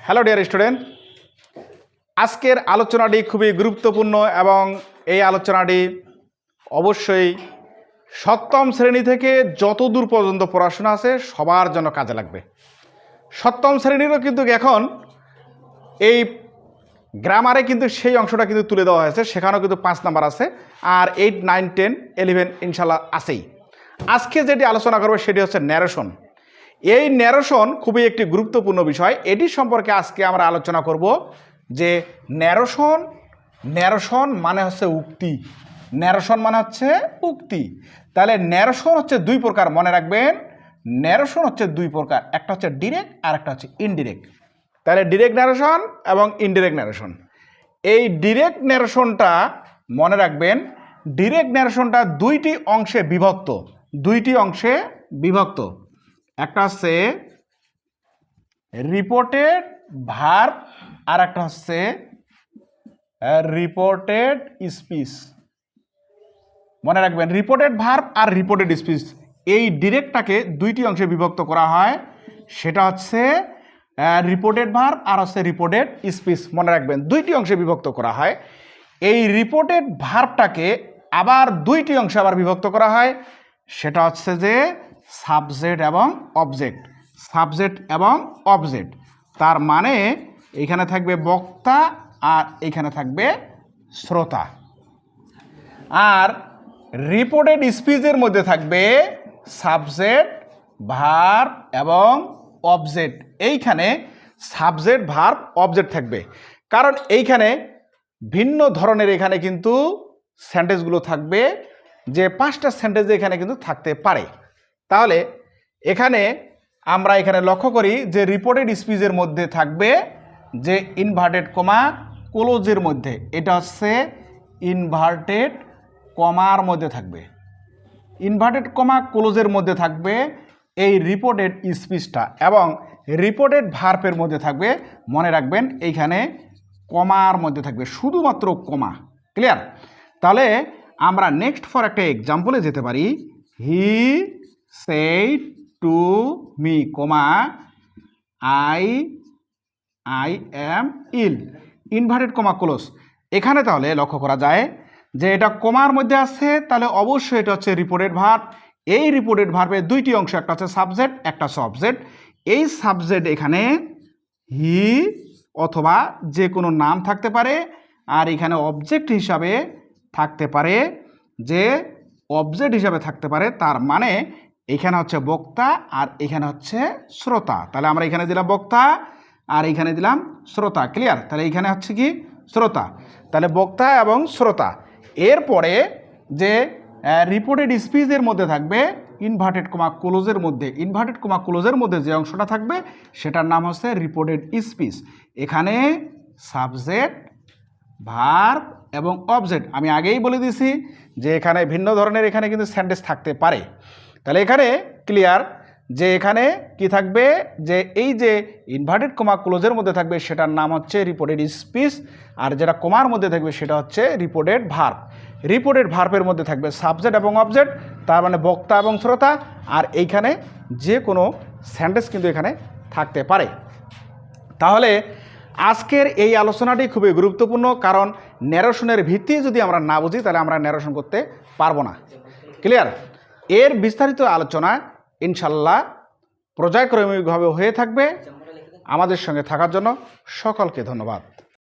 Hello dear student, আজকের আলোচনাটি খুবই গুরুত্বপূর্ণ এবং এই আলোচনাটি অবশ্যই সপ্তম শ্রেণী থেকে যত দূর পর্যন্ত পড়াশোনা আছে সবার জন্য কাজে লাগবে। সপ্তম শ্রেণীরও কিন্তু এখন এই গ্রামারে কিন্তু সেই অংশটা কিন্তু তুলে দেওয়া হয়েছে, সেখানেও কিন্তু 5 নাম্বার আছে, আর 8, 9, 10, 11 ইনশাল্লাহ আছেই। আজকে যেটি আলোচনা করবে সেটি হচ্ছে ন্যারেশন। এই ন্যারেশন খুবই একটি গুরুত্বপূর্ণ বিষয়। এটি সম্পর্কে আজকে আমরা আলোচনা করব যে ন্যারেশন মানে হচ্ছে উক্তি। ন্যারেশন মানে হচ্ছে উক্তি। তাহলে ন্যারেশন হচ্ছে দুই প্রকার, মনে রাখবেন। ন্যারেশন হচ্ছে দুই প্রকার, একটা হচ্ছে ডিরেক্ট আর একটা হচ্ছে ইনডিরেক্ট। তাহলে ডিরেক্ট ন্যারেশন এবং ইনডিরেক্ট ন্যারেশন। এই ডিরেক্ট ন্যারেশনটা মনে রাখবেন, ডিরেক্ট ন্যারেশনটা দুইটি অংশে বিভক্ত। একটা হচ্ছে রিপোর্টেড ভার্ব আর একটা হচ্ছে রিপোর্টেড স্পিচ। মনে রাখবেন, রিপোর্টেড ভার্ব আর রিপোর্টেড স্পিচ এই ডিরেক্টটাকে দুইটি অংশে বিভক্ত করা হয়, সেটা হচ্ছে রিপোর্টেড ভার্ব আর হচ্ছে রিপোর্টেড স্পিচ। মনে রাখবেন, দুইটি অংশে বিভক্ত করা হয়। এই রিপোর্টেড ভার্বটাকে আবার দুইটি অংশে আবার বিভক্ত করা হয়, সেটা হচ্ছে যে সাবজেক্ট এবং অবজেক্ট। তার মানে এখানে থাকবে বক্তা আর এখানে থাকবে শ্রোতা। আর রিপোর্টেড স্পিচের মধ্যে থাকবে সাবজেক্ট, ভার্ব এবং অবজেক্ট। এইখানে সাবজেক্ট, ভার্ব, অবজেক্ট থাকবে, কারণ এইখানে ভিন্ন ধরনের এখানে কিন্তু সেন্টেন্সগুলো থাকবে, যে 5টা সেন্টেন্স এখানে কিন্তু থাকতে পারে। তাহলে এখানে আমরা লক্ষ্য করি যে রিপোর্টেড স্পিচের মধ্যে থাকবে যে ইনভার্টেড কমা ক্লোজের মধ্যে, এটা হচ্ছে ইনভার্টেড কমার মধ্যে থাকবে, ইনভার্টেড কমা ক্লোজের মধ্যে থাকবে এই রিপোর্টেড স্পিচটা, এবং রিপোর্টেড ভার্বের মধ্যে থাকবে, মনে রাখবেন এইখানে কমার মধ্যে থাকবে, শুধুমাত্র কমা। ক্লিয়ার? তাহলে আমরা নেক্সট ফর একটা এক্সাম্পলে যেতে পারি। He said to me comma I am ill, inverted comma close. এখানে তাহলে লক্ষ্য করা যায় যে এটা কমার মধ্যে আছে, তাহলে অবশ্যই এটা হচ্ছে রিপোর্টেড ভার্ব। এই রিপোর্টেড ভার্বের দুইটি অংশ, একটা হচ্ছে সাবজেক্ট, একটা হচ্ছে অবজেক্ট। এই সাবজেক্ট এখানে হি অথবা যে কোনো নাম থাকতে পারে, আর এখানে অবজেক্ট হিসাবে থাকতে পারে, তার মানে এখানে হচ্ছে বক্তা আর এখানে হচ্ছে শ্রোতা। তাহলে আমরা এখানে দিলাম বক্তা আর এখানে দিলাম শ্রোতা। ক্লিয়ার? তাহলে এখানে হচ্ছে কি শ্রোতা, তাহলে বক্তা এবং শ্রোতা। এরপরে যে রিপোর্টেড স্পিচের মধ্যে থাকবে ইনভার্টেড কমা ক্লোজের মধ্যে যে অংশটা থাকবে সেটার নাম হচ্ছে রিপোর্টেড স্পিচ। এখানে সাবজেক্ট, ভার্ব এবং অবজেক্ট, আমি আগেই বলে দিয়েছি যে এখানে ভিন্ন ধরনের এখানে কিন্তু সেন্টেন্স থাকতে পারে। তাহলে এখানে ক্লিয়ার যে এখানে কি থাকবে, যে এই যে ইনভার্টেড কমা ক্লোজের মধ্যে থাকবে সেটার নাম হচ্ছে রিপোর্টেড স্পিচ, আর যেটা কমার মধ্যে থাকবে সেটা হচ্ছে রিপোর্টেড ভার্ব। রিপোর্টেড ভার্বের মধ্যে থাকবে সাবজেক্ট এবং অবজেক্ট, তার মানে বক্তা এবং শ্রোতা, আর এইখানে যে কোনো সেন্টেন্স কিন্তু এখানে থাকতে পারে। তাহলে আজকের এই আলোচনাটি খুবই গুরুত্বপূর্ণ, কারণ ন্যারেশনের ভিত্তি যদি আমরা না বুঝি তাহলে আমরা ন্যারেশন করতে পারবো না। ক্লিয়ার? এর বিস্তারিত আলোচনা ইনশাল্লাহ পর্যায়ক্রমিকভাবে হয়ে থাকবে। আমাদের সঙ্গে থাকার জন্য সকলকে ধন্যবাদ।